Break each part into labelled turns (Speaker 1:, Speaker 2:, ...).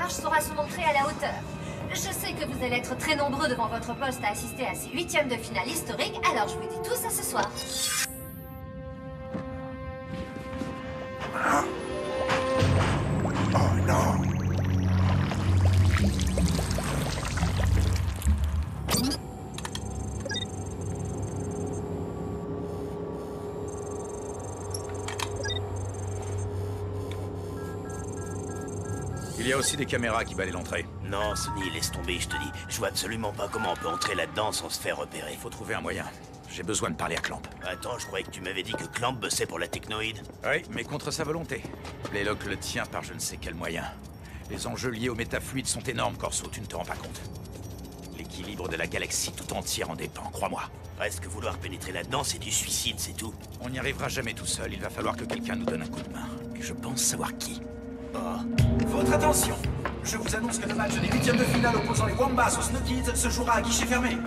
Speaker 1: Arch saura se montrer à la hauteur. Je sais que vous allez être très nombreux devant votre poste à assister à ces huitièmes de finale historiques, alors je vous dis tous à ce soir.
Speaker 2: Oh non!
Speaker 3: Il y a aussi des caméras qui balayent l'entrée.
Speaker 4: Non, Sonny, laisse tomber, je te dis. Je vois absolument pas comment on peut entrer là-dedans sans se faire repérer.
Speaker 3: Il faut trouver un moyen. J'ai besoin de parler à Clamp.
Speaker 4: Attends, je croyais que tu m'avais dit que Clamp bossait pour la technoïde.
Speaker 3: Oui, mais contre sa volonté. Playlock le tient par je ne sais quel moyen. Les enjeux liés au métafluide sont énormes, Corso, tu ne te rends pas compte. L'équilibre de la galaxie tout entière en dépend, crois-moi.
Speaker 4: Presque vouloir pénétrer là-dedans, c'est du suicide, c'est tout.
Speaker 3: On n'y arrivera jamais tout seul, il va falloir que quelqu'un nous donne un coup de main. Et je pense savoir qui.
Speaker 5: Votre attention! Je vous annonce que le match des huitièmes de finale opposant les Wombats aux Snow Kids se jouera à guichet fermé.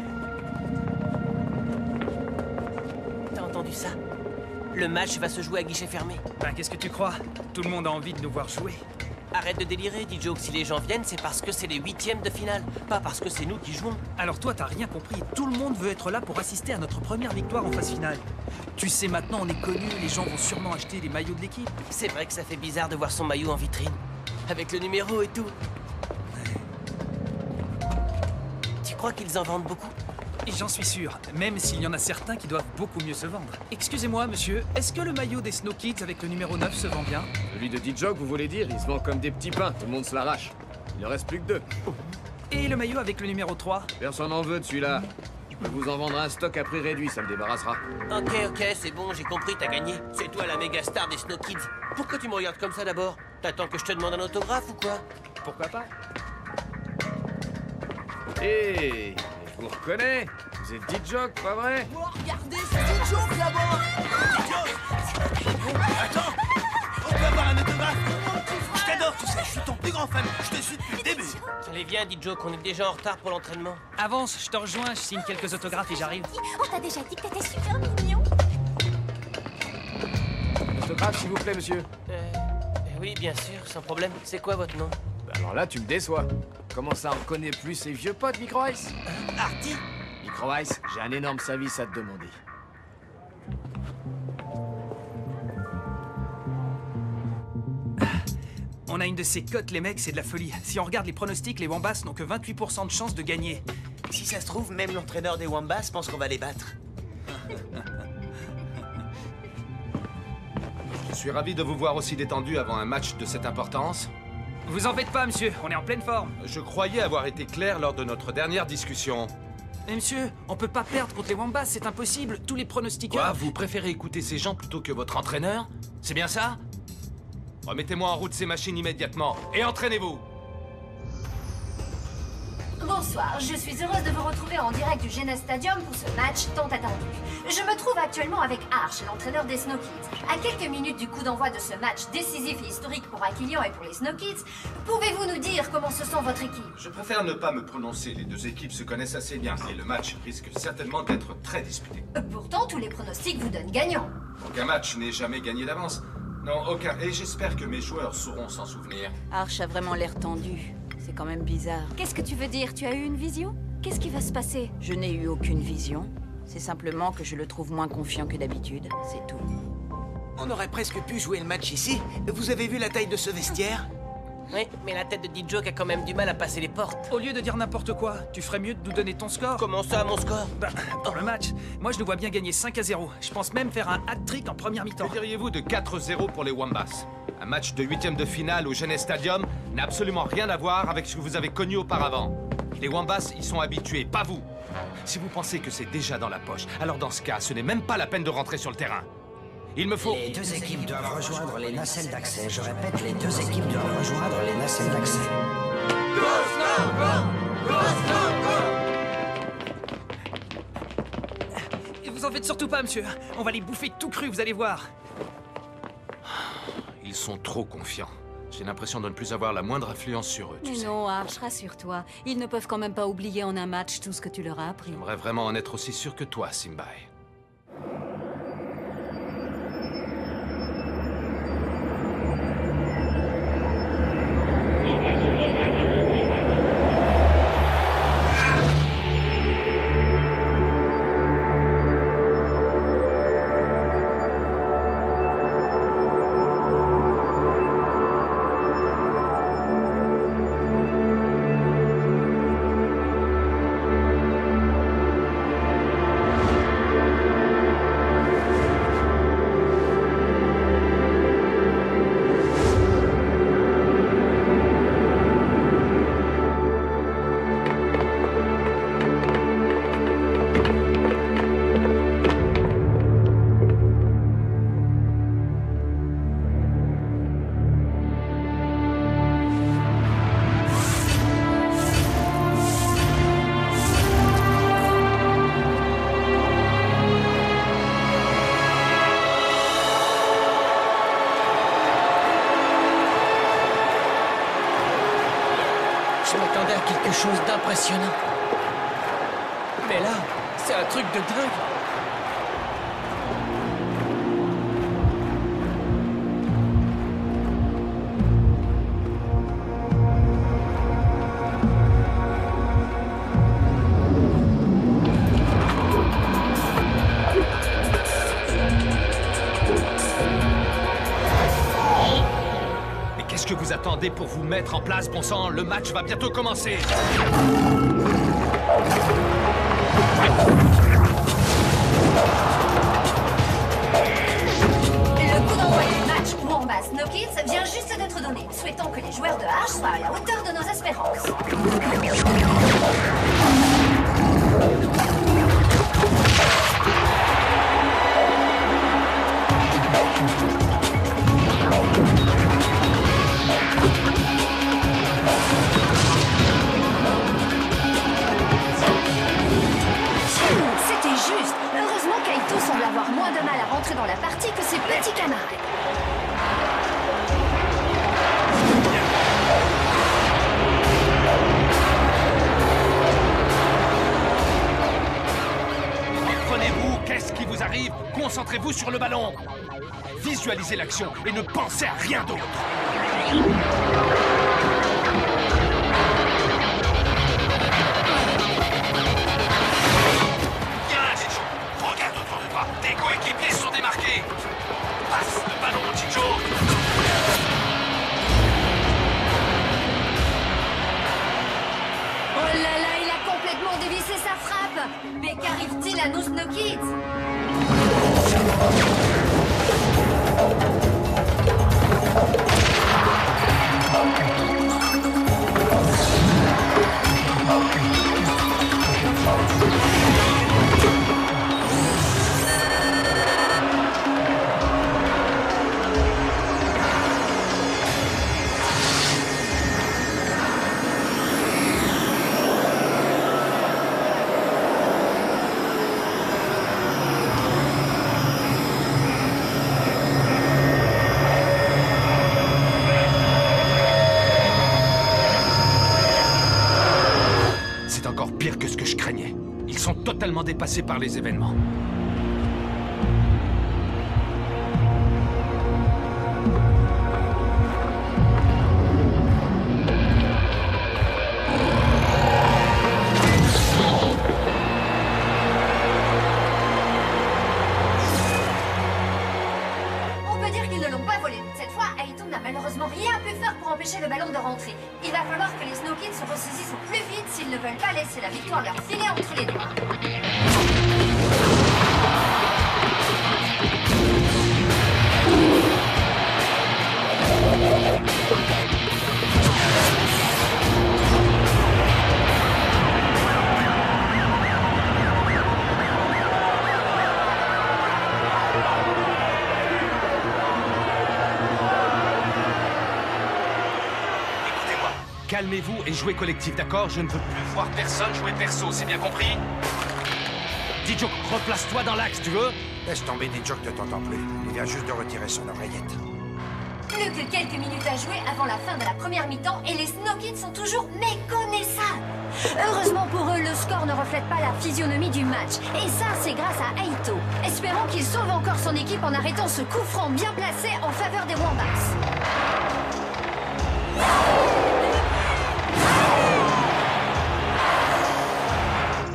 Speaker 6: T'as entendu ça? Le match va se jouer à guichet fermé.
Speaker 7: Ben, qu'est-ce que tu crois? Tout le monde a envie de nous voir jouer.
Speaker 6: Arrête de délirer, D-Joke. Si les gens viennent, c'est parce que c'est les huitièmes de finale, pas parce que c'est nous qui jouons.
Speaker 7: Alors toi, t'as rien compris. Tout le monde veut être là pour assister à notre première victoire en phase finale. Tu sais, maintenant, on est connus, les gens vont sûrement acheter les maillots de l'équipe.
Speaker 6: C'est vrai que ça fait bizarre de voir son maillot en vitrine. Avec le numéro et tout. Tu crois qu'ils en vendent beaucoup?
Speaker 7: Et j'en suis sûr, même s'il y en a certains qui doivent beaucoup mieux se vendre. Excusez-moi, monsieur, est-ce que le maillot des Snow Kids avec le numéro 9 se vend bien?
Speaker 8: Celui de D-Joke, vous voulez dire? Il se vend comme des petits pains, tout le monde se l'arrache. Il ne reste plus que 2.
Speaker 7: Et le maillot avec le numéro 3?
Speaker 8: Personne n'en veut de celui-là. Je peux vous en vendre un stock à prix réduit, ça me débarrassera.
Speaker 6: Ok, c'est bon, j'ai compris, t'as gagné. C'est toi la méga star des Snow Kids. Pourquoi tu me regardes comme ça d'abord? T'attends que je te demande un autographe ou quoi?
Speaker 7: Pourquoi pas?
Speaker 8: Hé, je vous reconnais. Vous êtes D-Joke, pas vrai?
Speaker 6: Oh, regardez, c'est D-Joke là-bas!
Speaker 4: Attends! On peut avoir un autographe? Je t'adore, tu sais, je suis ton plus grand fan. Je te suis depuis le début.
Speaker 6: Allez, viens, D-Joke, on est déjà en retard pour l'entraînement.
Speaker 7: Avance, je te rejoins, je signe quelques autographes et j'arrive.
Speaker 1: On t'a déjà dit que t'étais super mignon.
Speaker 8: Autographe, s'il vous plaît, monsieur.
Speaker 6: Oui, bien sûr, sans problème. C'est quoi votre nom?
Speaker 8: Bah alors là, tu me déçois. Comment ça, on reconnaît plus ses vieux potes, Micro Ice?
Speaker 6: Artie?
Speaker 8: Micro Ice, j'ai un énorme service à te demander.
Speaker 7: On a une de ces cotes, les mecs, c'est de la folie. Si on regarde les pronostics, les Wombats n'ont que 28% de chance de gagner.
Speaker 4: Si ça se trouve, même l'entraîneur des Wombats pense qu'on va les battre.
Speaker 9: Je suis ravi de vous voir aussi détendu avant un match de cette importance.
Speaker 7: Vous en faites pas, monsieur, on est en pleine forme.
Speaker 9: Je croyais avoir été clair lors de notre dernière discussion.
Speaker 7: Mais monsieur, on peut pas perdre contre les Wombats, c'est impossible. Tous les pronostiqueurs...
Speaker 9: Quoi? Vous préférez écouter ces gens plutôt que votre entraîneur? C'est bien ça? Remettez-moi en route ces machines immédiatement et entraînez-vous!
Speaker 1: Bonsoir, je suis heureuse de vous retrouver en direct du Genes Stadium pour ce match tant attendu. Je me trouve actuellement avec Arch, l'entraîneur des Snow Kids. À quelques minutes du coup d'envoi de ce match décisif et historique pour Aquilian et pour les Snow Kids, pouvez-vous nous dire comment se sent votre équipe?
Speaker 2: Je préfère ne pas me prononcer, les deux équipes se connaissent assez bien et le match risque certainement d'être très disputé.
Speaker 1: Pourtant, tous les pronostics vous donnent gagnant.
Speaker 2: Aucun match n'est jamais gagné d'avance. Non, aucun, et j'espère que mes joueurs sauront s'en souvenir.
Speaker 10: Arch a vraiment l'air tendu. C'est quand même bizarre.
Speaker 1: Qu'est-ce que tu veux dire? Tu as eu une vision? Qu'est-ce qui va se passer?
Speaker 10: Je n'ai eu aucune vision. C'est simplement que je le trouve moins confiant que d'habitude, c'est tout.
Speaker 4: On aurait presque pu jouer le match ici. Vous avez vu la taille de ce vestiaire?
Speaker 6: Oui, mais la tête de D-Joke a quand même du mal à passer les portes.
Speaker 7: Au lieu de dire n'importe quoi, tu ferais mieux de nous donner ton score.
Speaker 6: Comment ça, mon score?
Speaker 7: Ben, pour le match, moi je nous vois bien gagner 5-0. Je pense même faire un hat-trick en première mi-temps.
Speaker 9: Que diriez-vous de 4-0 pour les Wombats? Un match de huitième de finale au Genes Stadium n'a absolument rien à voir avec ce que vous avez connu auparavant. Les Wombats y sont habitués, pas vous. Si vous pensez que c'est déjà dans la poche, alors dans ce cas, ce n'est même pas la peine de rentrer sur le terrain. Il me faut...
Speaker 11: Les deux équipes doivent rejoindre les nacelles d'accès. Je répète, les deux équipes doivent rejoindre les nacelles d'accès.
Speaker 7: Et vous en faites surtout pas, monsieur. On va les bouffer tout cru, vous allez voir.
Speaker 9: Ils sont trop confiants. J'ai l'impression de ne plus avoir la moindre influence sur eux, tu
Speaker 10: Mais
Speaker 9: sais.
Speaker 10: non, Arch, rassure-toi. Ils ne peuvent quand même pas oublier en un match tout ce que tu leur as appris.
Speaker 9: J'aimerais vraiment en être aussi sûr que toi, Simbai.
Speaker 6: Je m'attendais à quelque chose d'impressionnant. Mais là, c'est un truc de dingue.
Speaker 9: Qu'est-ce que vous attendez pour vous mettre en place, bon sang? Le match va bientôt commencer.
Speaker 1: Le coup d'envoi du match Wombat Snow Kids vient juste d'être donné. Souhaitons que les joueurs de Arch soient à la hauteur de nos espérances. C'était juste. Heureusement Kaito semble avoir moins de mal à rentrer dans la partie que ses petits camarades.
Speaker 9: Reprenez-vous, qu'est-ce qui vous arrive? Concentrez-vous sur le ballon. Visualisez l'action et ne pensez à rien d'autre. Bien, Chicho. Regarde autour de toi. Tes coéquipiers se sont démarqués. Passe le ballon, Chicho.
Speaker 1: Oh là là, il a complètement dévissé sa frappe. Mais qu'arrive-t-il à nos Snow Kids?
Speaker 9: C'est encore pire que ce que je craignais. Ils sont totalement dépassés par les événements.
Speaker 1: On peut dire qu'ils ne l'ont pas volé. Cette fois, Aito n'a malheureusement rien pu faire pour empêcher le ballon de rentrer. Il va falloir que les Snow Kids se ressaisissent au plus vite s'ils ne veulent pas laisser la victoire leur filer entre les doigts.
Speaker 9: Écoutez-moi, calmez-vous et jouez collectif, d'accord? Je ne veux plus voir personne jouer perso, c'est bien compris? Dijoke, replace-toi dans l'axe, tu veux?
Speaker 11: Laisse tomber, Dijoke ne t'entend plus. Il vient juste de retirer son oreillette.
Speaker 1: Plus que quelques minutes à jouer avant la fin de la première mi-temps et les Snow Kids sont toujours méconnaissables. Heureusement pour eux, le score ne reflète pas la physionomie du match. Et ça, c'est grâce à Aito. Espérons qu'il sauve encore son équipe en arrêtant ce coup franc bien placé en faveur des Wombats.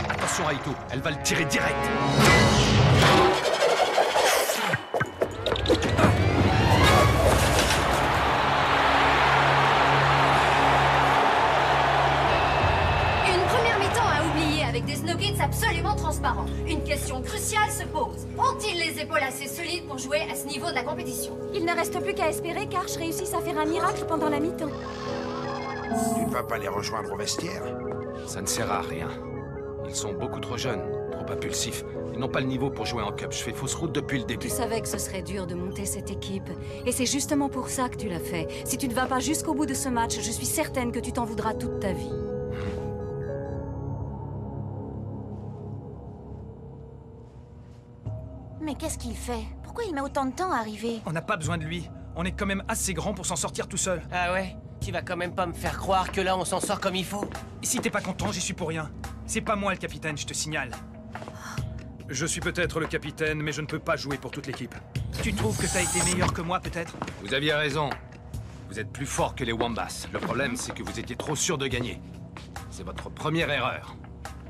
Speaker 9: Attention, Aito, elle va le tirer direct.
Speaker 1: Une première mi-temps à oublier avec des Snow Kids absolument transparents. Une question cruciale se pose. Ont-ils les épaules assez solides pour jouer à ce niveau de la compétition?
Speaker 12: Il ne reste plus qu'à espérer qu'Arch réussisse à faire un miracle pendant la mi-temps.
Speaker 11: Tu ne vas pas les rejoindre au vestiaire?
Speaker 9: Ça ne sert à rien. Ils sont beaucoup trop jeunes, trop impulsifs. Ils n'ont pas le niveau pour jouer en cup. Je fais fausse route depuis le début.
Speaker 12: Tu savais que ce serait dur de monter cette équipe. Et c'est justement pour ça que tu l'as fait. Si tu ne vas pas jusqu'au bout de ce match, je suis certaine que tu t'en voudras toute ta vie.
Speaker 10: Mais qu'est-ce qu'il fait? Pourquoi il met autant de temps à arriver?
Speaker 7: On n'a pas besoin de lui. On est quand même assez grand pour s'en sortir tout seul.
Speaker 6: Ah ouais? Tu vas quand même pas me faire croire que là on s'en sort comme il faut?
Speaker 7: Si t'es pas content, j'y suis pour rien. C'est pas moi le capitaine, je te signale. Je suis peut-être le capitaine, mais je ne peux pas jouer pour toute l'équipe. Tu trouves que t'as été meilleur que moi, peut-être?
Speaker 9: Vous aviez raison. Vous êtes plus fort que les Wombas. Le problème, c'est que vous étiez trop sûr de gagner. C'est votre première erreur.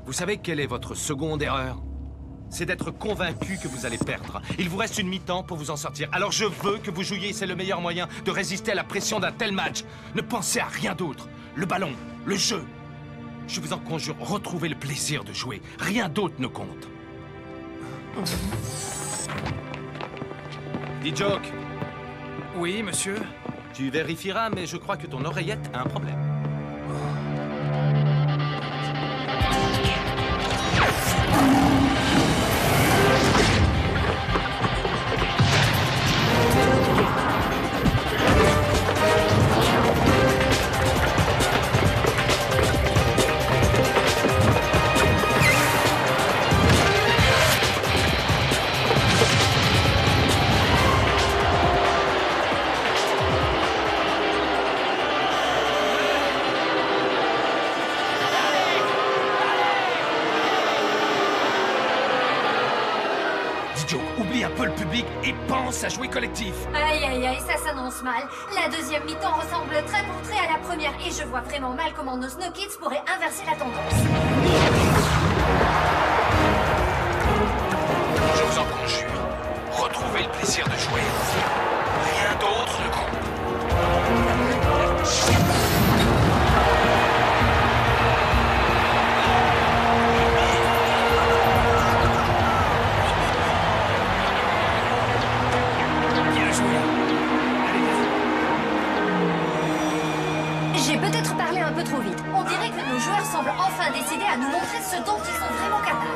Speaker 9: Vous savez quelle est votre seconde erreur? C'est d'être convaincu que vous allez perdre. Il vous reste une mi-temps pour vous en sortir. Alors je veux que vous jouiez, c'est le meilleur moyen de résister à la pression d'un tel match. Ne pensez à rien d'autre. Le ballon, le jeu. Je vous en conjure, retrouvez le plaisir de jouer. Rien d'autre ne compte. D-Joke.
Speaker 7: Oui, monsieur?
Speaker 9: Tu vérifieras, mais je crois que ton oreillette a un problème.
Speaker 5: Oublie un peu le public et pense à jouer collectif.
Speaker 1: Aïe aïe aïe, ça s'annonce mal. La deuxième mi-temps ressemble trait pour trait à la première et je vois vraiment mal comment nos Snow Kids pourraient inverser la tendance.
Speaker 5: Je vous en conjure, retrouvez le plaisir de jouer. Rien d'autre ne compte.
Speaker 1: J'ai peut-être parlé un peu trop vite. On dirait que nos joueurs semblent enfin décidés à nous montrer ce dont ils sont vraiment capables.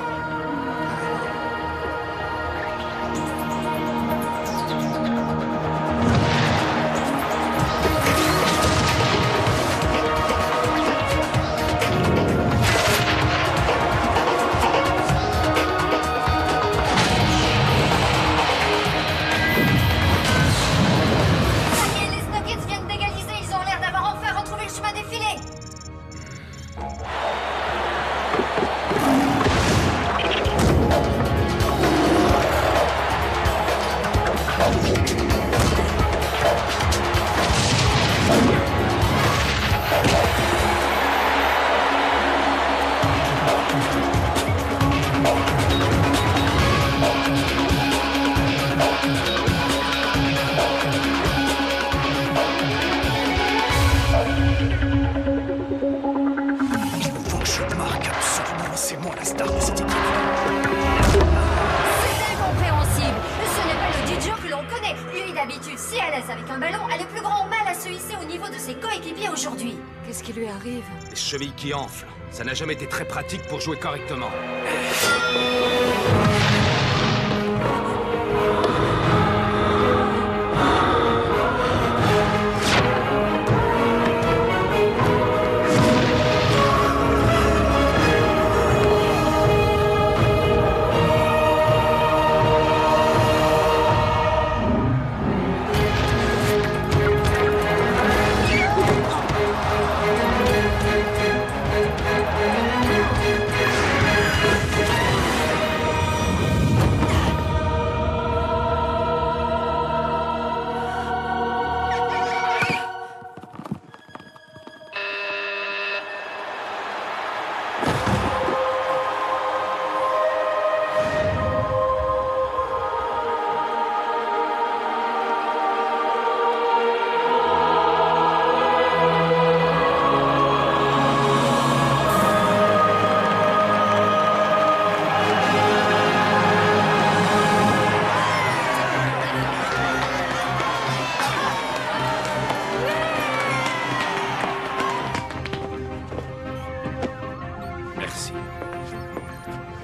Speaker 1: D'habitude si à l'aise avec un ballon a le plus grand mal à se hisser au niveau de ses coéquipiers aujourd'hui.
Speaker 12: Qu'est-ce qui lui arrive?
Speaker 9: Les chevilles qui enflent. Ça n'a jamais été très pratique pour jouer correctement.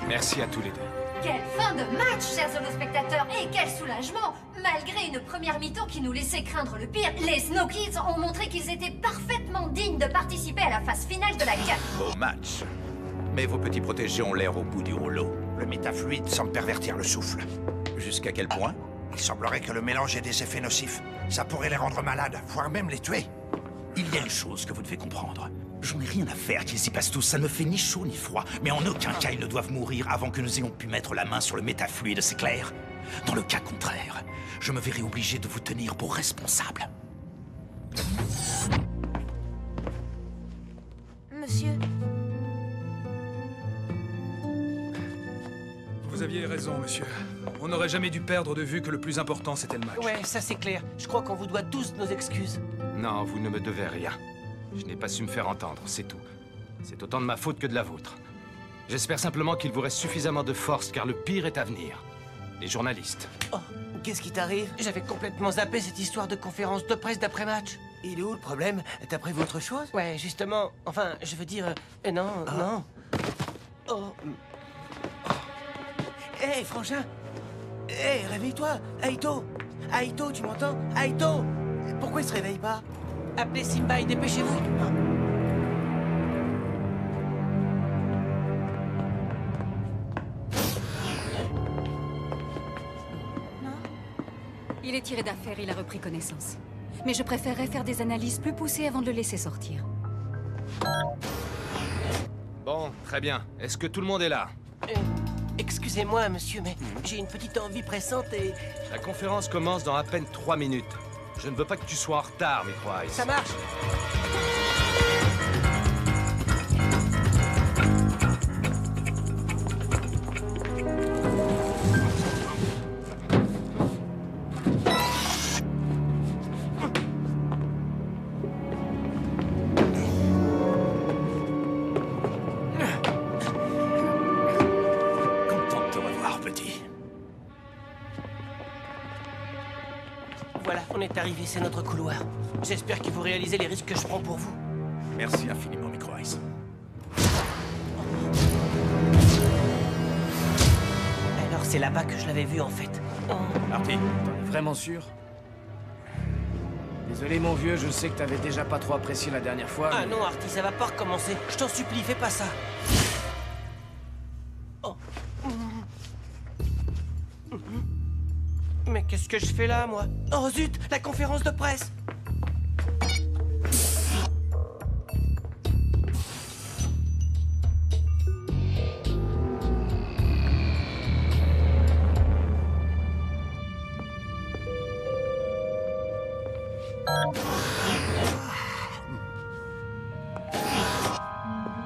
Speaker 9: Merci à tous les deux.
Speaker 1: Quelle fin de match, chers spectateurs, et quel soulagement! Malgré une première mi-temps qui nous laissait craindre le pire, les Snow Kids ont montré qu'ils étaient parfaitement dignes de participer à la phase finale de la gamme.
Speaker 3: Beau match. Mais vos petits protégés ont l'air au bout du rouleau.
Speaker 11: Le métafluide semble pervertir le souffle.
Speaker 3: Jusqu'à quel point?
Speaker 11: Il semblerait que le mélange ait des effets nocifs. Ça pourrait les rendre malades, voire même les tuer.
Speaker 3: Il y a une chose que vous devez comprendre. J'en ai rien à faire qu'ils y passent tous, ça ne me fait ni chaud ni froid. Mais en aucun cas ils ne doivent mourir avant que nous ayons pu mettre la main sur le métafluide, c'est clair? Dans le cas contraire, je me verrai obligé de vous tenir pour responsable.
Speaker 1: Monsieur...
Speaker 7: Vous aviez raison, monsieur. On n'aurait jamais dû perdre de vue que le plus important, c'était le match.
Speaker 6: Ouais, ça c'est clair. Je crois qu'on vous doit tous nos excuses.
Speaker 9: Non, vous ne me devez rien. Je n'ai pas su me faire entendre, c'est tout. C'est autant de ma faute que de la vôtre. J'espère simplement qu'il vous reste suffisamment de force, car le pire est à venir. Les journalistes.
Speaker 6: Oh, qu'est-ce qui t'arrive? J'avais complètement zappé cette histoire de conférence de presse d'après-match. Il est où le problème? T'as prévu autre chose? Ouais, justement. Enfin, je veux dire... non, non. Oh... Hé, frangin! Hé, réveille-toi! Aito! Aito, tu m'entends? Aito! Pourquoi il se réveille pas? Appelez Simbai, dépêchez-vous!
Speaker 12: Il est tiré d'affaire, il a repris connaissance. Mais je préférerais faire des analyses plus poussées avant de le laisser sortir.
Speaker 9: Bon, très bien. Est-ce que tout le monde est là?
Speaker 6: Excusez-moi, monsieur, mais j'ai une petite envie pressante et...
Speaker 9: La conférence commence dans à peine 3 minutes. Je ne veux pas que tu sois en retard, Micro-Ice.
Speaker 6: Ça marche! Voilà, on est arrivé, c'est notre couloir. J'espère que vous réalisez les risques que je prends pour vous.
Speaker 3: Merci infiniment, Micro-Ice.
Speaker 6: Alors c'est là-bas que je l'avais vu en fait.
Speaker 8: Artie, t'en es vraiment sûr? Désolé mon vieux, je sais que t'avais déjà pas trop apprécié la dernière fois.
Speaker 6: Ah non, Artie, ça va pas recommencer. Je t'en supplie, fais pas ça. Oh. Mais qu'est-ce que je fais là, moi? Oh zut, la conférence de presse!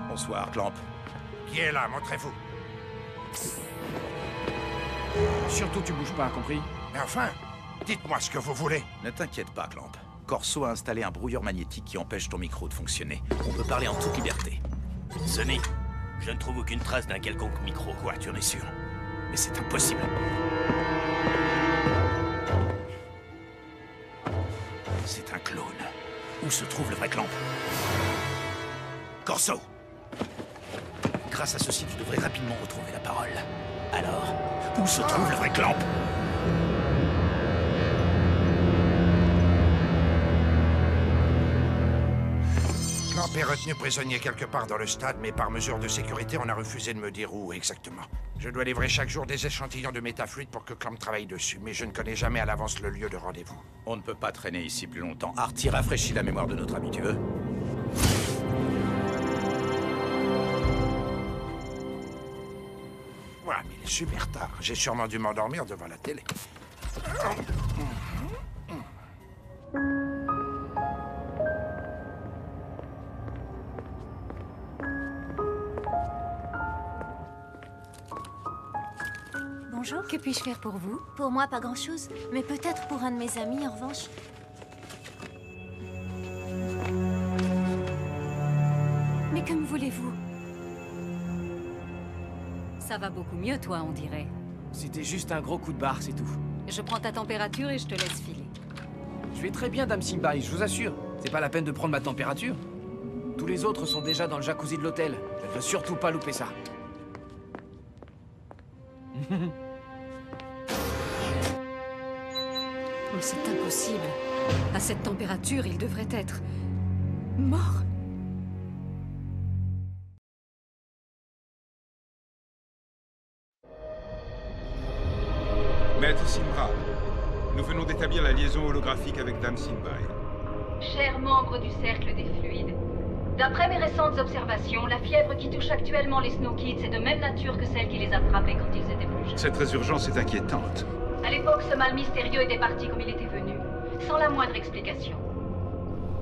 Speaker 3: Bonsoir, Clamp.
Speaker 5: Qui est là? Montrez-vous.
Speaker 8: Surtout tu bouges pas, compris?
Speaker 5: Mais enfin, dites-moi ce que vous voulez.
Speaker 3: Ne t'inquiète pas, Clamp. Corso a installé un brouilleur magnétique qui empêche ton micro de fonctionner. On peut parler en toute liberté.
Speaker 6: Sonny, je ne trouve aucune trace d'un quelconque micro.
Speaker 3: Quoi, tu en es sûr? Mais c'est impossible. C'est un clone. Où se trouve le vrai Clamp? Corso! Grâce à ceci, tu devrais rapidement retrouver la parole. Alors, où se trouve le vrai Clamp?
Speaker 5: Clamp est retenu prisonnier quelque part dans le stade, mais par mesure de sécurité, on a refusé de me dire où exactement. Je dois livrer chaque jour des échantillons de métafluide pour que Clamp travaille dessus, mais je ne connais jamais à l'avance le lieu de rendez-vous.
Speaker 3: On ne peut pas traîner ici plus longtemps. Artie, rafraîchis la mémoire de notre ami, tu veux?
Speaker 5: Ouais, mais il est super tard. J'ai sûrement dû m'endormir devant la télé.
Speaker 13: Bonjour.
Speaker 12: Que puis-je faire pour vous?
Speaker 13: Pour moi, pas grand-chose. Mais peut-être pour un de mes amis, en revanche.
Speaker 12: Mais que me voulez-vous? Ça va beaucoup mieux, toi, on dirait.
Speaker 8: C'était juste un gros coup de barre, c'est tout.
Speaker 12: Je prends ta température et je te laisse filer.
Speaker 8: Je vais très bien, Dame Simbai, je vous assure. C'est pas la peine de prendre ma température. Tous les autres sont déjà dans le jacuzzi de l'hôtel. Je ne veux surtout pas louper ça.
Speaker 12: Oh, c'est impossible. À cette température, il devrait être... mort.
Speaker 14: Maître Simra, nous venons d'établir la liaison holographique avec Dame Simbai. Chers membres du Cercle des Fluides, d'après mes récentes observations, la fièvre qui touche actuellement les Snow Kids est de même nature que celle qui les a frappés quand ils étaient plus jeunes.
Speaker 15: Cette résurgence est inquiétante.
Speaker 14: À l'époque, ce mal mystérieux était parti comme il était venu, sans la moindre explication.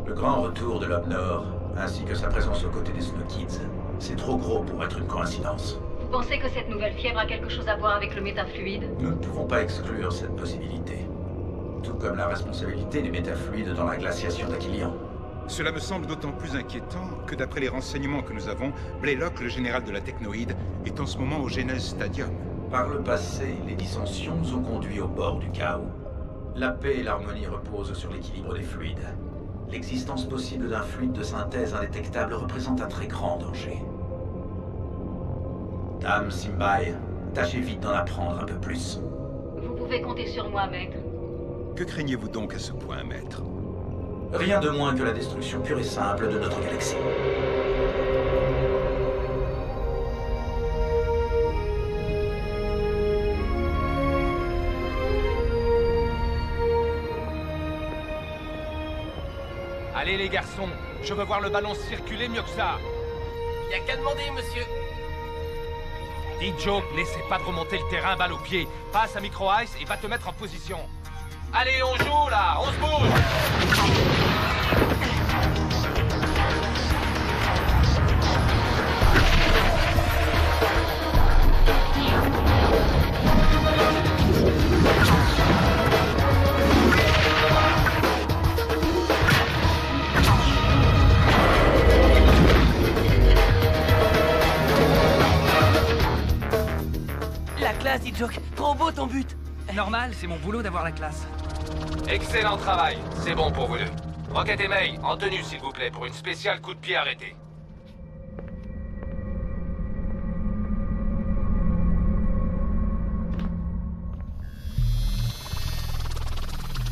Speaker 16: Le grand retour de l'Homme Nord, ainsi que sa présence aux côtés des Snow Kids, c'est trop gros pour être une coïncidence.
Speaker 14: Vous pensez que cette nouvelle fièvre a quelque chose à voir avec le métafluide?
Speaker 16: Nous ne pouvons pas exclure cette possibilité. Tout comme la responsabilité des métafluides dans la glaciation d'Aquilian.
Speaker 15: Cela me semble d'autant plus inquiétant que d'après les renseignements que nous avons, Blaylock, le général de la Technoïde, est en ce moment au Genes Stadium.
Speaker 16: Par le passé, les dissensions nous ont conduits au bord du chaos. La paix et l'harmonie reposent sur l'équilibre des fluides. L'existence possible d'un fluide de synthèse indétectable représente un très grand danger. Dame Simbai, tâchez vite d'en apprendre un peu plus.
Speaker 14: Vous pouvez compter sur moi, maître.
Speaker 15: Que craignez-vous donc à ce point, maître?
Speaker 16: Rien de moins que la destruction pure et simple de notre galaxie.
Speaker 9: Allez les garçons, je veux voir le ballon circuler mieux que ça.
Speaker 6: Y a qu'à demander, monsieur.
Speaker 9: Dis Joe, n'essaie pas de remonter le terrain balle au pied. Passe à Micro Ice et va te mettre en position. Allez, on joue là, on se bouge.
Speaker 6: La classe, dit Joke. Trop beau ton but.
Speaker 7: Normal, c'est mon boulot d'avoir la classe.
Speaker 9: Excellent travail, c'est bon pour vous deux. Rocket et May, en tenue s'il vous plaît, pour une spéciale coup de pied arrêté.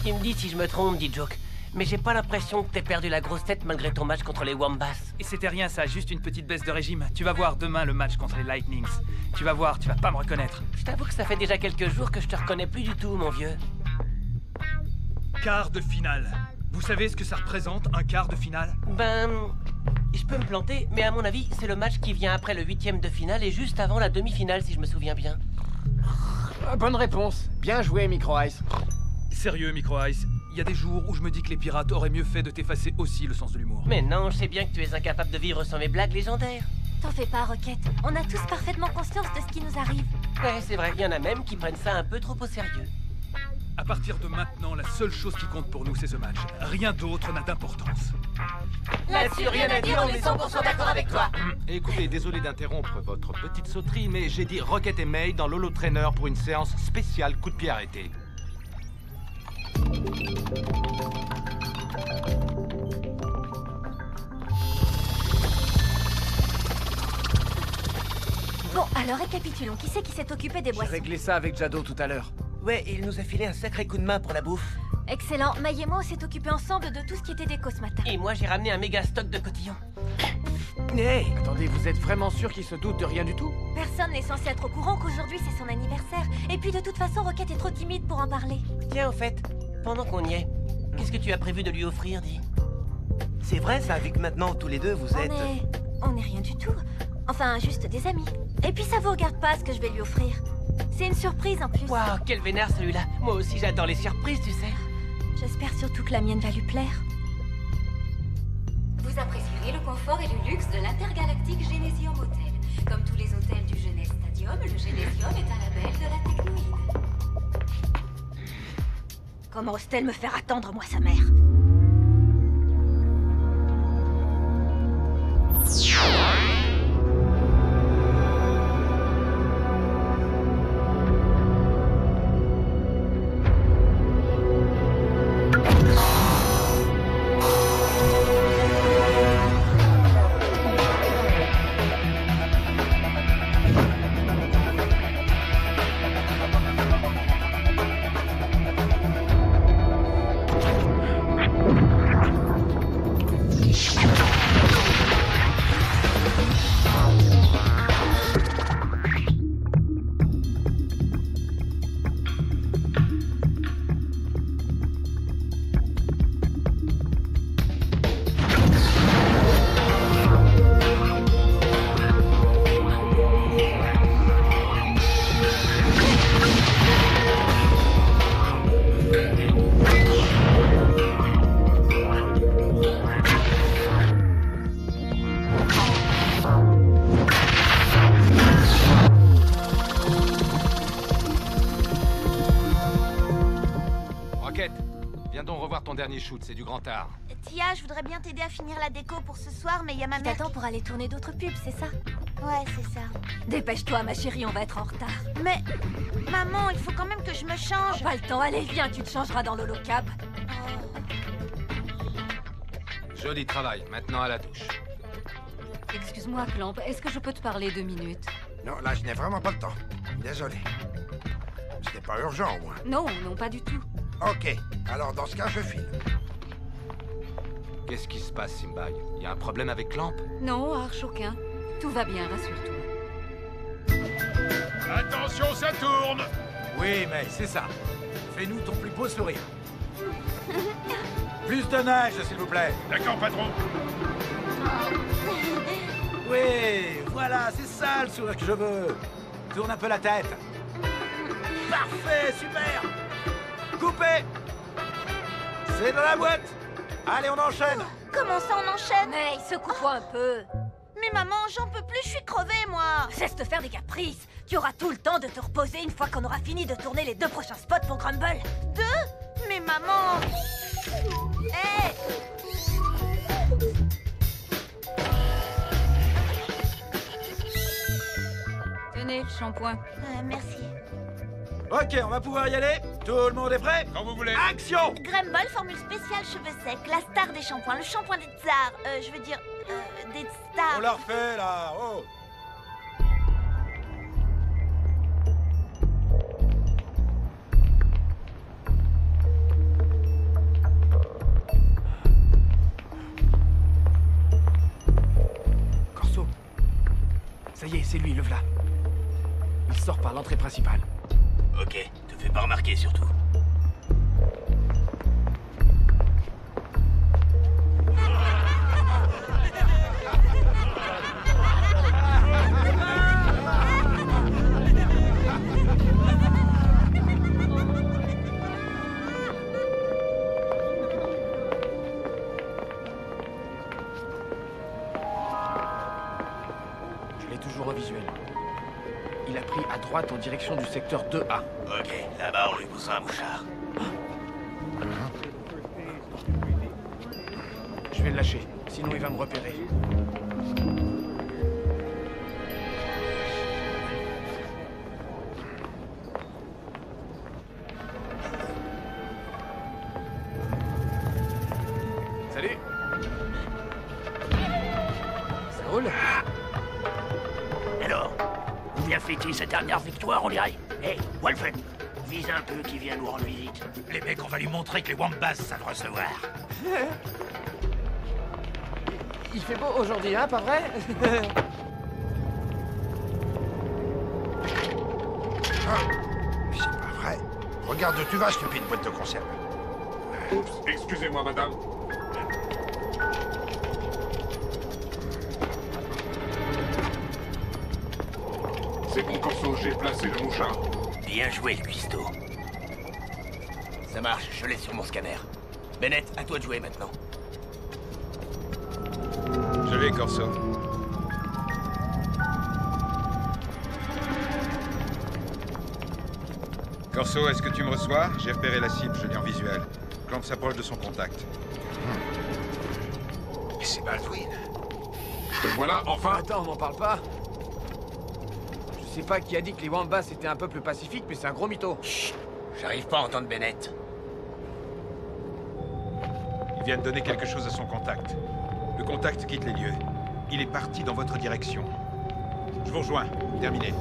Speaker 6: Tu me dis si je me trompe, dit Joke. Mais j'ai pas l'impression que t'aies perdu la grosse tête malgré ton match contre les Wombas.
Speaker 7: Et c'était rien ça, juste une petite baisse de régime. Tu vas voir demain le match contre les Lightnings. Tu vas voir, tu vas pas me reconnaître.
Speaker 6: Je t'avoue que ça fait déjà quelques jours que je te reconnais plus du tout, mon vieux.
Speaker 7: Quart de finale. Vous savez ce que ça représente, un quart de finale?
Speaker 6: Ben... je peux me planter, mais à mon avis, c'est le match qui vient après le 8e de finale et juste avant la demi-finale, si je me souviens bien.
Speaker 8: Bonne réponse. Bien joué, Micro Ice.
Speaker 7: Sérieux, Micro Ice, il y a des jours où je me dis que les pirates auraient mieux fait de t'effacer aussi le sens de l'humour.
Speaker 6: Mais non, je sais bien que tu es incapable de vivre sans mes blagues légendaires.
Speaker 13: T'en fais pas, Rocket. On a tous parfaitement conscience de ce qui nous arrive.
Speaker 6: Ouais, c'est vrai, il y en a même qui prennent ça un peu trop au sérieux.
Speaker 7: À partir de maintenant, la seule chose qui compte pour nous, c'est ce match. Rien d'autre n'a d'importance.
Speaker 6: Là-dessus, rien à dire, on est 100% d'accord avec toi.
Speaker 9: Écoutez, désolé d'interrompre votre petite sauterie, mais j'ai dit Rocket et May dans l'Holo Trainer pour une séance spéciale coup de pied arrêté.
Speaker 13: Bon, alors récapitulons. Qui c'est qui s'est occupé des
Speaker 8: J'ai
Speaker 13: boissons?
Speaker 8: réglé ça avec Jado tout à l'heure.
Speaker 6: Ouais, il nous a filé un sacré coup de main pour la bouffe.
Speaker 13: Excellent. May et moi, on s'est occupés ensemble de tout ce qui était déco ce matin.
Speaker 6: Et moi, j'ai ramené un méga stock de cotillons.
Speaker 8: Hey, attendez, vous êtes vraiment sûr qu'il se doute de rien du tout?
Speaker 13: Personne n'est censé être au courant qu'aujourd'hui c'est son anniversaire. Et puis de toute façon, Rocket est trop timide pour en parler.
Speaker 6: Tiens, au fait, pendant qu'on y est, qu'est-ce que tu as prévu de lui offrir, dis?
Speaker 17: C'est vrai ça, vu que maintenant tous les deux vous êtes...
Speaker 13: On est rien du tout. Enfin, juste des amis. Et puis ça vous regarde pas ce que je vais lui offrir. C'est une surprise en plus.
Speaker 6: Waouh, quel vénère celui-là. Moi aussi j'adore les surprises, tu sais.
Speaker 13: J'espère surtout que la mienne va lui plaire.
Speaker 18: Vous apprécierez le confort et le luxe de l'intergalactique Genesium Hotel. Comme tous les hôtels du Genes Stadium, le Genesium est un label de la Technoïde.
Speaker 13: Comment ose-t-elle me faire attendre, moi, sa mère?
Speaker 9: revoir ton dernier shoot, c'est du grand art.
Speaker 19: Tia, je voudrais bien t'aider à finir la déco pour ce soir, mais il y a ma mère...
Speaker 13: T'attends pour aller tourner d'autres pubs, c'est ça?
Speaker 19: Ouais, c'est ça.
Speaker 12: Dépêche-toi, ma chérie, on va être en retard.
Speaker 19: Mais... Maman, il faut quand même que je me change.
Speaker 12: Pas le temps, allez, viens, tu te changeras dans l'holocab.
Speaker 9: Joli travail, maintenant à la douche.
Speaker 12: Excuse-moi, Clamp, est-ce que je peux te parler 2 minutes?
Speaker 5: Non, là, je n'ai vraiment pas le temps. Désolé. C'était pas urgent, au moins.
Speaker 12: Non, non, pas du tout.
Speaker 5: Ok, alors dans ce cas, je file.
Speaker 9: Qu'est-ce qui se passe, Simbai? Y a un problème avec Clamp?
Speaker 12: Non, Arch, aucun. Tout va bien, rassure-toi.
Speaker 3: Attention, ça tourne! Oui, mais c'est ça. Fais-nous ton plus beau sourire. Plus de neige, s'il vous plaît. D'accord, patron. Oui, voilà, c'est ça le sourire que je veux. Tourne un peu la tête. Parfait, super. Coupé. C'est dans la boîte. Allez, on enchaîne.
Speaker 19: Comment ça, on enchaîne?
Speaker 12: Hey, secoue-toi un peu.
Speaker 19: Mais maman, j'en peux plus, je suis crevée, moi.
Speaker 12: Cesse de faire des caprices. Tu auras tout le temps de te reposer une fois qu'on aura fini de tourner les 2 prochains spots pour Grumble.
Speaker 19: 2? Mais maman... Hé!
Speaker 12: Tenez, le shampoing.
Speaker 19: Merci.
Speaker 3: Ok, on va pouvoir y aller. Tout le monde est prêt? Quand vous voulez. Action!
Speaker 19: Grumble, formule spéciale cheveux secs, la star des shampoings, le shampoing des tsars. Je veux dire, des stars.
Speaker 3: On la refait, là. Oh!
Speaker 8: Corso. Ça y est, c'est lui, le v'là. Il sort par l'entrée principale.
Speaker 4: Ok, te fais pas remarquer surtout.
Speaker 8: Je l'ai toujours au visuel. Il a pris à droite en direction du secteur 2A.
Speaker 4: Ok, là-bas on lui poussera un mouchard.
Speaker 8: Je vais le lâcher, sinon il va me repérer. Salut. Ça roule?
Speaker 11: Alors, on vient fêter sa dernière victoire, on dirait. Hé, Wolfen, vise un peu qui vient nous rendre visite.
Speaker 3: Les mecs, on va lui montrer que les Wombats savent recevoir.
Speaker 8: Il fait beau aujourd'hui, hein, pas vrai?
Speaker 5: C'est pas vrai. Regarde où tu vas, stupide boîte de conserve.
Speaker 20: Oups, excusez-moi, madame. C'est bon, Corso, j'ai placé le mouchard.
Speaker 4: Bien joué, le cuistot. Ça marche, je l'ai sur mon scanner. Bennett, à toi de jouer maintenant.
Speaker 15: Je l'ai, Corso. Corso, est-ce que tu me reçois? J'ai repéré la cible, je l'ai en visuel. Clamp s'approche de son contact.
Speaker 5: Et c'est Baldwin.
Speaker 20: Voilà, enfin.
Speaker 8: Attends, on n'en parle pas. Je sais pas qui a dit que les Wombats étaient un peuple pacifique, mais c'est un gros mytho.
Speaker 4: Chut, j'arrive pas à entendre Bennett.
Speaker 15: Il vient de donner quelque chose à son contact. Le contact quitte les lieux. Il est parti dans votre direction. Je vous rejoins. Terminé.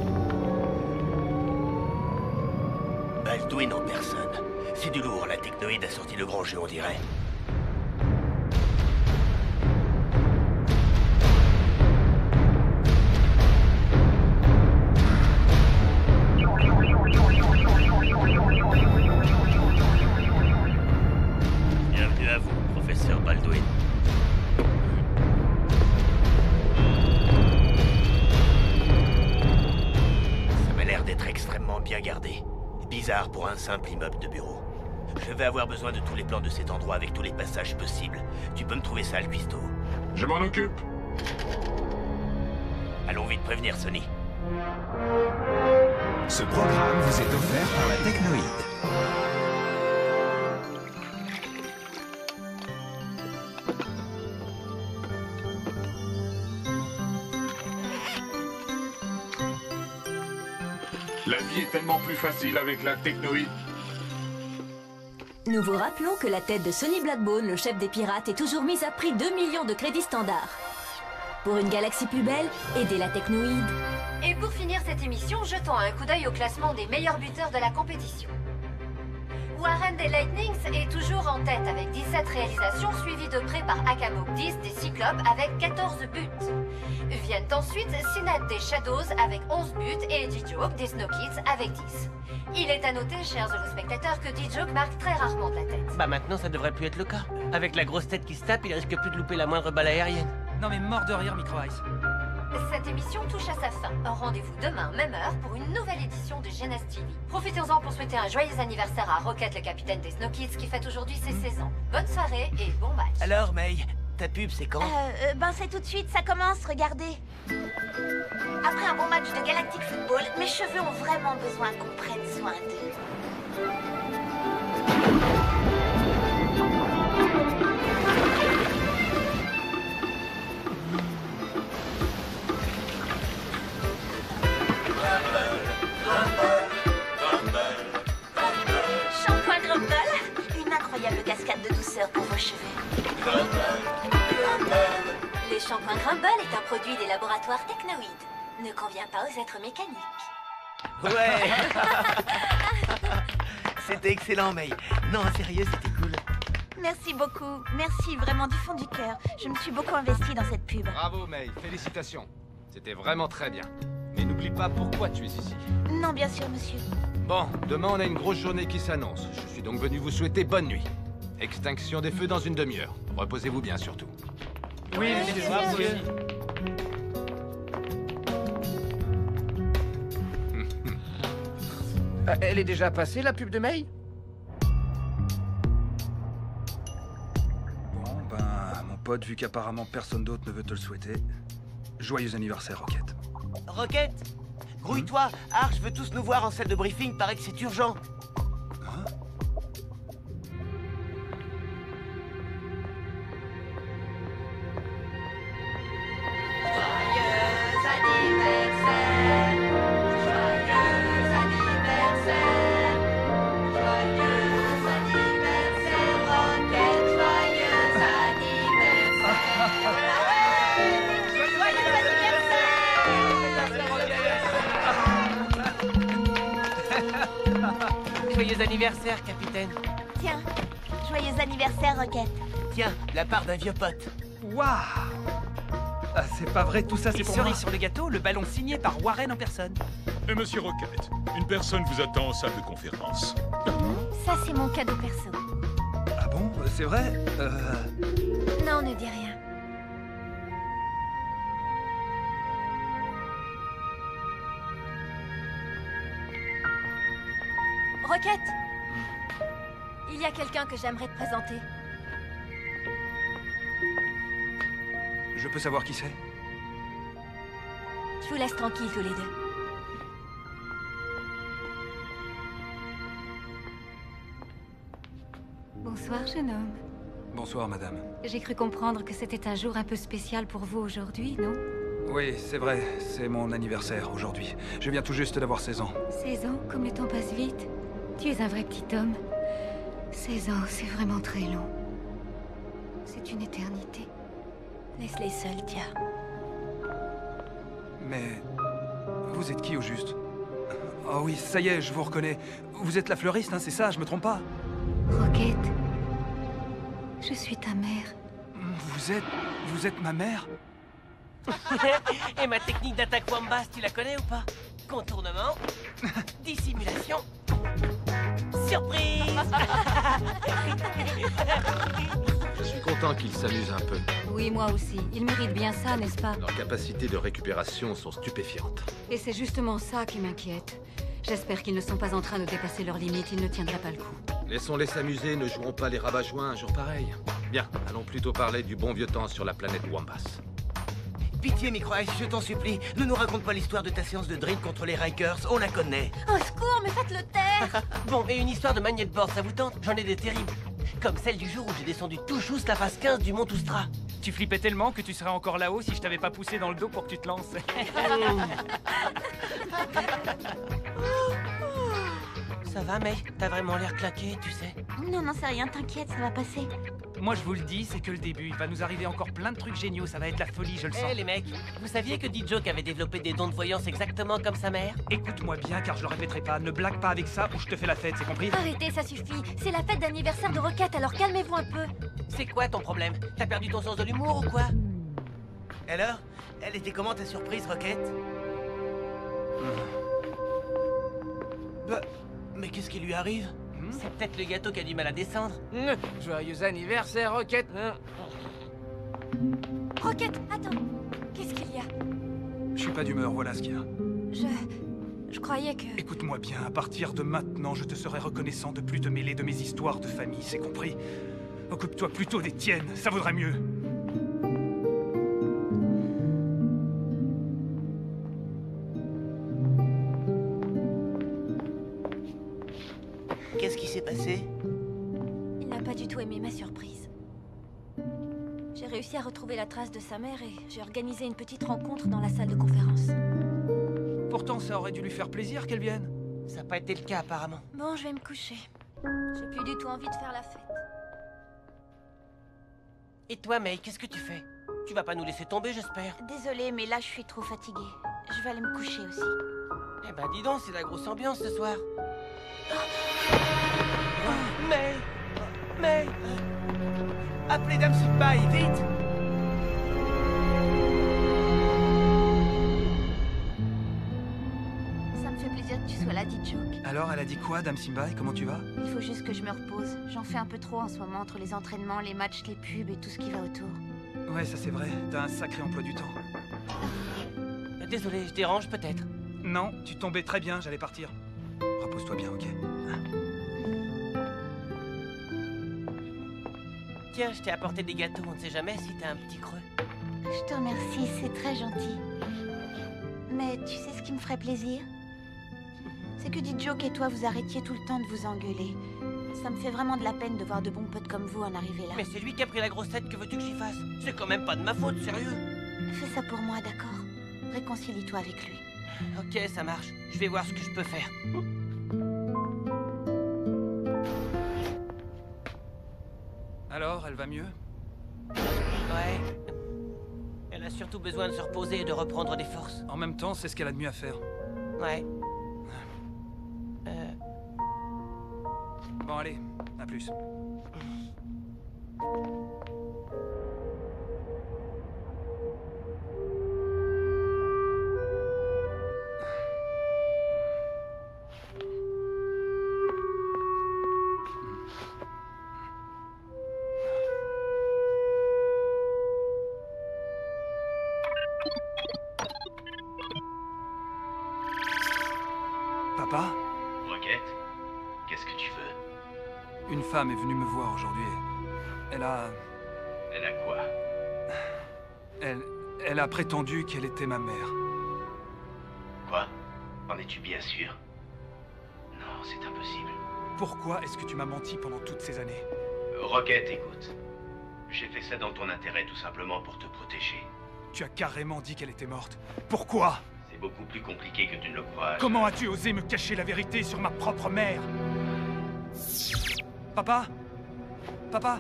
Speaker 4: Baldwin en personne. C'est du lourd, la technoïde a sorti le grand jeu, on dirait. Bienvenue à vous, professeur Baldwin. Ça m'a l'air d'être extrêmement bien gardé. Bizarre pour un simple immeuble de bureau. Je vais avoir besoin de tous les plans de cet endroit avec tous les passages possibles. Tu peux me trouver ça, le cuistot?
Speaker 20: Je m'en occupe.
Speaker 4: Allons vite prévenir Sony.
Speaker 21: Ce programme vous est offert par la Technoïde.
Speaker 20: La vie est tellement plus facile avec la technoïde.
Speaker 21: Nous vous rappelons que la tête de Sonny Blackbone, le chef des pirates, est toujours mise à prix 2 millions de crédits standards. Pour une galaxie plus belle, aidez la technoïde.
Speaker 1: Et pour finir cette émission, jetons un coup d'œil au classement des meilleurs buteurs de la compétition. Warren des Lightnings est toujours en tête avec 17 réalisations, suivies de près par Akamok 10 des Cyclopes avec 14 buts. Viennent ensuite Sinet des Shadows avec 11 buts et Eddie Joke des Snow Kids avec 10. Il est à noter, chers spectateurs, que D-Joke marque très rarement de la tête.
Speaker 6: Bah maintenant, ça devrait plus être le cas. Avec la grosse tête qui se tape, il risque plus de louper la moindre balle aérienne.
Speaker 7: Non mais mort de rire, Micro Ice.
Speaker 1: Cette émission touche à sa fin. Rendez-vous demain, même heure, pour une nouvelle édition de Genes TV. Profitez-en pour souhaiter un joyeux anniversaire à Rocket, le capitaine des Snow Kids, qui fête aujourd'hui ses 16 ans. Bonne soirée et bon match.
Speaker 6: Alors, May, ta pub, c'est quand?
Speaker 19: Ben c'est tout de suite, ça commence, regardez. Après un bon match de Galactic Football, mes cheveux ont vraiment besoin qu'on prenne soin d'eux. Shampoing Grumble, une incroyable cascade de douceur pour vos cheveux. Le shampoing Grumble est un produit des laboratoires Technoïde. Ne convient pas aux êtres mécaniques.
Speaker 17: Ouais. C'était excellent, May. Non, sérieux, c'était cool.
Speaker 19: Merci beaucoup. Merci vraiment du fond du cœur. Je me suis beaucoup investie dans cette pub.
Speaker 9: Bravo, May. Félicitations. C'était vraiment très bien. Mais n'oublie pas pourquoi tu es ici.
Speaker 19: Non, bien sûr, monsieur.
Speaker 9: Bon, demain on a une grosse journée qui s'annonce. Je suis donc venu vous souhaiter bonne nuit. Extinction des feux dans une demi-heure. Reposez-vous bien surtout.
Speaker 7: Oui, monsieur. Bravo, monsieur.
Speaker 8: Elle est déjà passée, la pub de May?
Speaker 7: Bon, ben, mon pote, vu qu'apparemment personne d'autre ne veut te le souhaiter, joyeux anniversaire, Rocket.
Speaker 17: Rocket, grouille-toi. Arch veut tous nous voir en salle de briefing, paraît que c'est urgent.
Speaker 6: Joyeux anniversaire, capitaine.
Speaker 19: Tiens, joyeux anniversaire, Rocket.
Speaker 6: Tiens, de la part d'un vieux pote.
Speaker 7: Waouh! Ah, c'est pas vrai, tout ça c'est
Speaker 6: Et
Speaker 7: pour moi.
Speaker 6: cerise sur le gâteau, le ballon signé par Warren en personne.
Speaker 20: Et monsieur Rocket, une personne vous attend en salle de conférence.
Speaker 19: Ça, c'est mon cadeau perso.
Speaker 7: Ah bon? C'est vrai?
Speaker 19: Non, ne dis rien. Rocket, il y a quelqu'un que j'aimerais te présenter.
Speaker 7: Je peux savoir qui c'est?
Speaker 19: Je vous laisse tranquille tous les deux.
Speaker 12: Bonsoir, jeune homme.
Speaker 7: Bonsoir, madame.
Speaker 12: J'ai cru comprendre que c'était un jour un peu spécial pour vous aujourd'hui, non?
Speaker 7: Oui, c'est vrai, c'est mon anniversaire aujourd'hui. Je viens tout juste d'avoir 16 ans.
Speaker 12: 16 ans, comme le temps passe vite. Tu es un vrai petit homme. 16 ans, c'est vraiment très long. C'est une éternité.
Speaker 19: Laisse-les seuls, Tia.
Speaker 7: Mais... vous êtes qui au juste? Oh oui, ça y est, je vous reconnais. Vous êtes la fleuriste, hein, c'est ça, je me trompe pas?
Speaker 12: Rocket, je suis ta mère.
Speaker 7: Vous êtes ma mère?
Speaker 6: Et ma technique d'attaque Wambas, tu la connais ou pas? Contournement, dissimulation, surprise.
Speaker 9: Je suis content qu'ils s'amusent un peu.
Speaker 12: Oui, moi aussi. Ils méritent bien ça, n'est-ce pas?
Speaker 9: Leurs capacités de récupération sont stupéfiantes.
Speaker 12: Et c'est justement ça qui m'inquiète. J'espère qu'ils ne sont pas en train de dépasser leurs limites, ils ne tiendraient pas le coup.
Speaker 9: Laissons-les s'amuser, ne jouons pas les rabat-joints un jour pareil. Bien, allons plutôt parler du bon vieux temps sur la planète Wambas.
Speaker 17: Pitié, Micro-Ice, je t'en supplie, ne nous raconte pas l'histoire de ta séance de drill contre les Rikers, on la connaît.
Speaker 19: Au secours, mais faites-le taire.
Speaker 6: Bon, et une histoire de magnette board, ça vous tente? J'en ai des terribles. Comme celle du jour où j'ai descendu tout juste la phase 15 du Mont Oustra.
Speaker 7: Tu flippais tellement que tu serais encore là-haut si je t'avais pas poussé dans le dos pour que tu te lances.
Speaker 6: Ça va, May? T'as vraiment l'air claqué, tu sais.
Speaker 13: Non, non, c'est rien, t'inquiète, ça va passer.
Speaker 7: Moi, je vous le dis, c'est que le début. Il va nous arriver encore plein de trucs géniaux. Ça va être la folie, je le sens.
Speaker 6: Eh, les mecs, vous saviez que D-Joke avait développé des dons de voyance exactement comme sa mère?
Speaker 7: Écoute-moi bien, car je le répéterai pas. Ne blague pas avec ça ou je te fais la fête, c'est compris?
Speaker 13: Arrêtez, ça suffit. C'est la fête d'anniversaire de Rocket, alors calmez-vous un peu.
Speaker 6: C'est quoi ton problème? T'as perdu ton sens de l'humour ou quoi? Alors, elle était comment ta surprise, Rocket? Bah, mais qu'est-ce qui lui arrive? C'est peut-être le gâteau qui a du mal à descendre.
Speaker 8: Joyeux anniversaire, Rocket.
Speaker 13: Rocket, attends. Qu'est-ce qu'il y a?
Speaker 7: Je suis pas d'humeur, voilà ce qu'il y a.
Speaker 13: Je croyais que...
Speaker 7: Écoute-moi bien, à partir de maintenant, je te serai reconnaissant de plus te mêler de mes histoires de famille, c'est compris? Occupe-toi plutôt des tiennes, ça vaudrait mieux.
Speaker 6: Qu'est-ce qui s'est passé?
Speaker 13: Il n'a pas du tout aimé ma surprise. J'ai réussi à retrouver la trace de sa mère et j'ai organisé une petite rencontre dans la salle de conférence.
Speaker 7: Pourtant, ça aurait dû lui faire plaisir qu'elle vienne.
Speaker 6: Ça n'a pas été le cas, apparemment.
Speaker 13: Bon, je vais me coucher. J'ai plus du tout envie de faire la fête.
Speaker 6: Et toi, May, qu'est-ce que tu fais? Tu vas pas nous laisser tomber, j'espère?
Speaker 13: Désolée, mais là, je suis trop fatiguée. Je vais aller me coucher aussi.
Speaker 6: Eh ben, dis donc, c'est la grosse ambiance ce soir. May! May! Appelez Dame Senpai, vite!
Speaker 13: Ça me fait plaisir que tu sois là, D-Joke.
Speaker 7: Alors, elle a dit quoi, Dame Senpai? Comment tu vas?
Speaker 13: Il faut juste que je me repose. J'en fais un peu trop en ce moment entre les entraînements, les matchs, les pubs et tout ce qui va autour.
Speaker 7: Ouais, ça c'est vrai. T'as un sacré emploi du temps.
Speaker 6: Désolé, je dérange peut-être?
Speaker 7: Non, tu tombais très bien, j'allais partir. Repose-toi bien, ok?
Speaker 6: Tiens, je t'ai apporté des gâteaux, on ne sait jamais si t'as un petit creux.
Speaker 13: Je te remercie, c'est très gentil. Mais tu sais ce qui me ferait plaisir? C'est que D-Joke et toi vous arrêtiez tout le temps de vous engueuler. Ça me fait vraiment de la peine de voir de bons potes comme vous en arriver là.
Speaker 6: Mais c'est lui qui a pris la grosse tête, que veux-tu que j'y fasse? C'est quand même pas de ma faute, sérieux.
Speaker 13: Fais ça pour moi, d'accord? Réconcilie-toi avec lui.
Speaker 6: Ok, ça marche. Je vais voir ce que je peux faire.
Speaker 7: Alors, elle va mieux?
Speaker 6: Ouais. Elle a surtout besoin de se reposer et de reprendre des forces.
Speaker 7: En même temps, c'est ce qu'elle a de mieux à faire.
Speaker 6: Ouais.
Speaker 7: Bon, allez, à plus. Papa?
Speaker 4: Rocket, qu'est-ce que tu veux?
Speaker 7: Une femme est venue me voir aujourd'hui. Elle a...
Speaker 4: Elle a quoi?
Speaker 7: Elle a prétendu qu'elle était ma mère.
Speaker 4: Quoi? En es-tu bien sûr? Non, c'est impossible.
Speaker 7: Pourquoi est-ce que tu m'as menti pendant toutes ces années?
Speaker 4: Rocket, écoute. J'ai fait ça dans ton intérêt, tout simplement pour te protéger.
Speaker 7: Tu as carrément dit qu'elle était morte. Pourquoi?
Speaker 4: C'est beaucoup plus compliqué que tu ne le crois.
Speaker 7: Comment as-tu osé me cacher la vérité sur ma propre mère? Papa? Papa?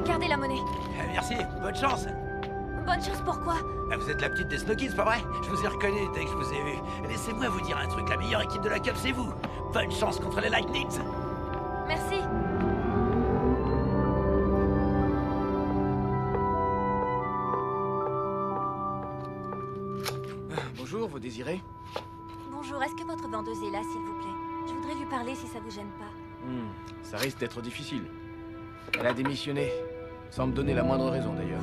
Speaker 13: Gardez la monnaie.
Speaker 17: Merci, bonne chance.
Speaker 13: Bonne chance, pourquoi?
Speaker 17: Vous êtes la petite des Snow Kids, pas vrai? Je vous ai reconnu dès que je vous ai vu. Laissez-moi vous dire un truc, la meilleure équipe de la Cup, c'est vous. Bonne chance contre les Lightnings.
Speaker 13: Merci.
Speaker 8: Bonjour, vous désirez?
Speaker 13: Bonjour, est-ce que votre vendeuse est là, s'il vous plaît? Je voudrais lui parler si ça vous gêne pas.
Speaker 8: Ça risque d'être difficile. Elle a démissionné, sans me donner la moindre raison d'ailleurs.